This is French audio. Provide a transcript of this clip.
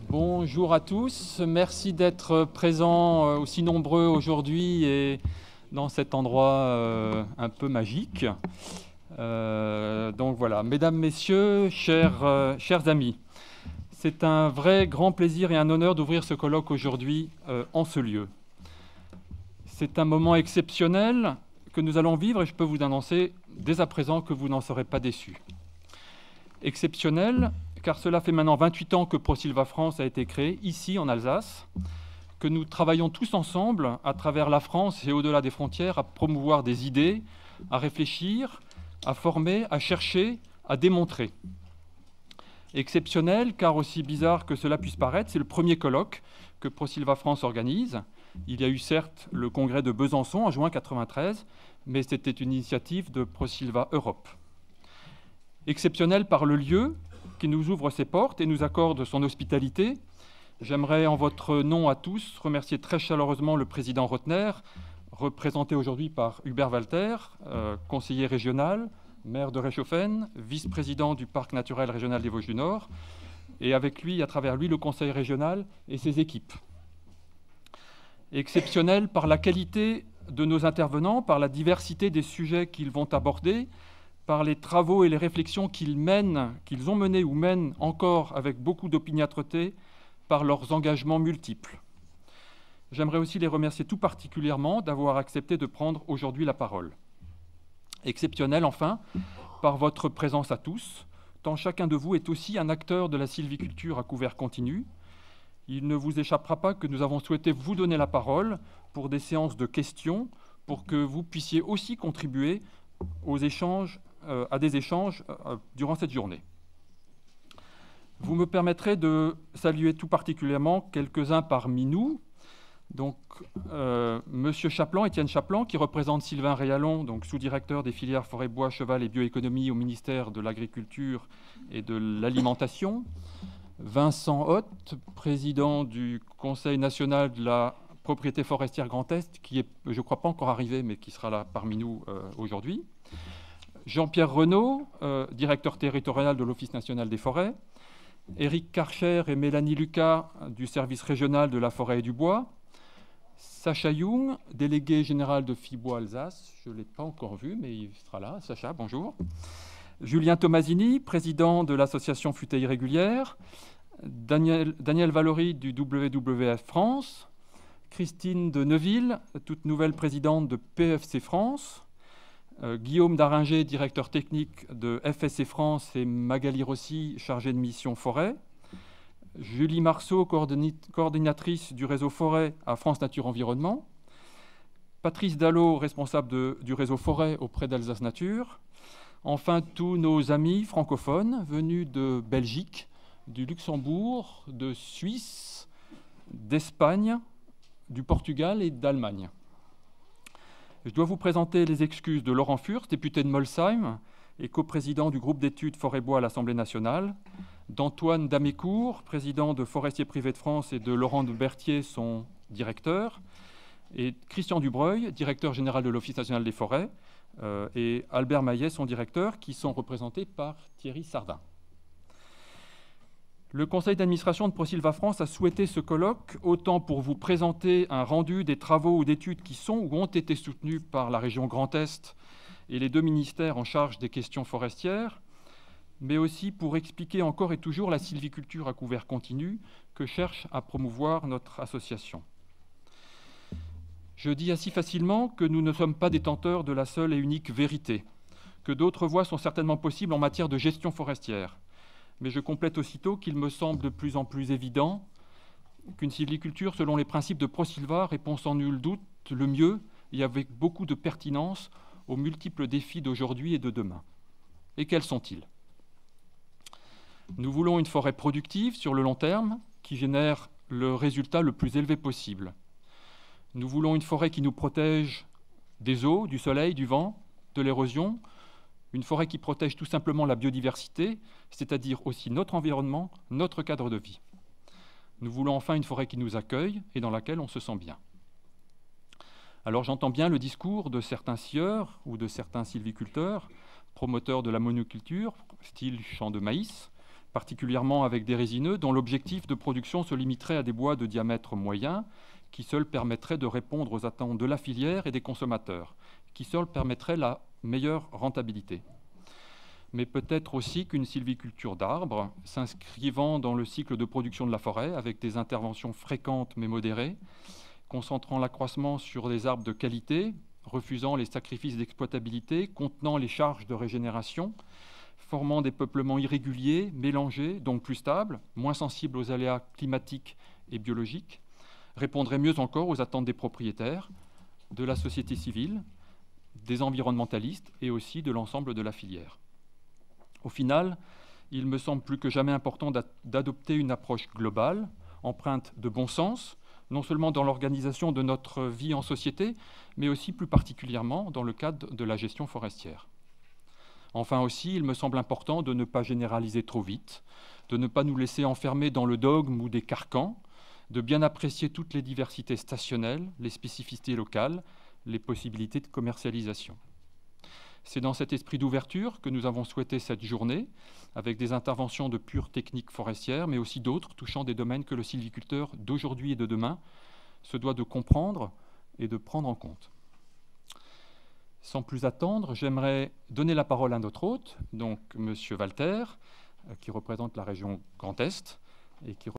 Bonjour à tous, merci d'être présents aussi nombreux aujourd'hui et dans cet endroit un peu magique. Donc voilà, mesdames, messieurs, chers amis, c'est un vrai grand plaisir et un honneur d'ouvrir ce colloque aujourd'hui en ce lieu. C'est un moment exceptionnel que nous allons vivre et je peux vous annoncer dès à présent que vous n'en serez pas déçus. Exceptionnel, car cela fait maintenant 28 ans que ProSilva France a été créé ici en Alsace, que nous travaillons tous ensemble à travers la France et au-delà des frontières à promouvoir des idées, à réfléchir, à former, à chercher, à démontrer. Exceptionnel, car aussi bizarre que cela puisse paraître, c'est le premier colloque que ProSilva France organise. Il y a eu certes le congrès de Besançon en juin 1993, mais c'était une initiative de ProSilva Europe. Exceptionnel par le lieu qui nous ouvre ses portes et nous accorde son hospitalité. J'aimerais en votre nom à tous remercier très chaleureusement le président Rotner, représenté aujourd'hui par Hubert Walter, conseiller régional, maire de Reichshoffen, vice-président du parc naturel régional des Vosges du Nord, et avec lui, à travers lui, le conseil régional et ses équipes. Exceptionnel par la qualité de nos intervenants, par la diversité des sujets qu'ils vont aborder, par les travaux et les réflexions qu'ils ont menés ou mènent encore avec beaucoup d'opiniâtreté, par leurs engagements multiples. J'aimerais aussi les remercier tout particulièrement d'avoir accepté de prendre aujourd'hui la parole. Exceptionnel, enfin, par votre présence à tous, tant chacun de vous est aussi un acteur de la sylviculture à couvert continu. Il ne vous échappera pas que nous avons souhaité vous donner la parole pour des séances de questions, pour que vous puissiez aussi contribuer à des échanges durant cette journée. Vous me permettrez de saluer tout particulièrement quelques-uns parmi nous. Donc, Monsieur Chaplan, Étienne Chaplan, qui représente Sylvain Réalon, donc sous-directeur des filières forêt, bois, cheval et bioéconomie au ministère de l'Agriculture et de l'Alimentation. Vincent Hoth, président du Conseil national de la propriété forestière Grand Est, qui est, je ne crois pas encore arrivé, mais qui sera là parmi nous aujourd'hui. Jean-Pierre Renaud, directeur territorial de l'Office national des forêts. Éric Karcher et Mélanie Lucas du service régional de la forêt et du bois. Sacha Jung, délégué général de FIBOIS Alsace. Je ne l'ai pas encore vu, mais il sera là. Sacha, bonjour. Julien Tomasini, président de l'association Futaies Régulières. Daniel Valory du WWF France. Christine de Neuville, toute nouvelle présidente de PFC France. Guillaume Daringer, directeur technique de FSC France, et Magali Rossi, chargée de mission forêt. Julie Marceau, coordinatrice du réseau forêt à France Nature Environnement. Patrice Dallot, responsable du réseau forêt auprès d'Alsace Nature. Enfin, tous nos amis francophones venus de Belgique, du Luxembourg, de Suisse, d'Espagne, du Portugal et d'Allemagne. Je dois vous présenter les excuses de Laurent Furst, député de Molsheim et coprésident du groupe d'études Forêt-Bois à l'Assemblée nationale, d'Antoine Damécourt, président de Forestiers Privés de France, et de Laurent de Berthier, son directeur, et Christian Dubreuil, directeur général de l'Office national des forêts, et Albert Maillet, son directeur, qui sont représentés par Thierry Sardin. Le conseil d'administration de ProSilva France a souhaité ce colloque autant pour vous présenter un rendu des travaux ou d'études qui sont ou ont été soutenus par la région Grand Est et les deux ministères en charge des questions forestières, mais aussi pour expliquer encore et toujours la sylviculture à couvert continu que cherche à promouvoir notre association. Je dis assez facilement que nous ne sommes pas détenteurs de la seule et unique vérité, que d'autres voies sont certainement possibles en matière de gestion forestière. Mais je complète aussitôt qu'il me semble de plus en plus évident qu'une sylviculture, selon les principes de ProSilva, répond sans nul doute le mieux et avec beaucoup de pertinence aux multiples défis d'aujourd'hui et de demain. Et quels sont-ils ? Nous voulons une forêt productive sur le long terme qui génère le résultat le plus élevé possible. Nous voulons une forêt qui nous protège des eaux, du soleil, du vent, de l'érosion, une forêt qui protège tout simplement la biodiversité, c'est-à-dire aussi notre environnement, notre cadre de vie. Nous voulons enfin une forêt qui nous accueille et dans laquelle on se sent bien. Alors j'entends bien le discours de certains scieurs ou de certains sylviculteurs, promoteurs de la monoculture, style champ de maïs, particulièrement avec des résineux dont l'objectif de production se limiterait à des bois de diamètre moyen, qui seuls permettraient de répondre aux attentes de la filière et des consommateurs, qui seuls permettraient la meilleure rentabilité. Mais peut-être aussi qu'une sylviculture d'arbres, s'inscrivant dans le cycle de production de la forêt, avec des interventions fréquentes mais modérées, concentrant l'accroissement sur des arbres de qualité, refusant les sacrifices d'exploitabilité, contenant les charges de régénération, formant des peuplements irréguliers, mélangés, donc plus stables, moins sensibles aux aléas climatiques et biologiques, répondrait mieux encore aux attentes des propriétaires, de la société civile, des environnementalistes et aussi de l'ensemble de la filière. Au final, il me semble plus que jamais important d'adopter une approche globale, empreinte de bon sens, non seulement dans l'organisation de notre vie en société, mais aussi plus particulièrement dans le cadre de la gestion forestière. Enfin aussi, il me semble important de ne pas généraliser trop vite, de ne pas nous laisser enfermer dans le dogme ou des carcans, de bien apprécier toutes les diversités stationnelles, les spécificités locales, les possibilités de commercialisation. C'est dans cet esprit d'ouverture que nous avons souhaité cette journée, avec des interventions de pure technique forestière, mais aussi d'autres touchant des domaines que le sylviculteur d'aujourd'hui et de demain se doit de comprendre et de prendre en compte. Sans plus attendre, j'aimerais donner la parole à notre hôte, donc M. Walter, qui représente la région Grand Est et qui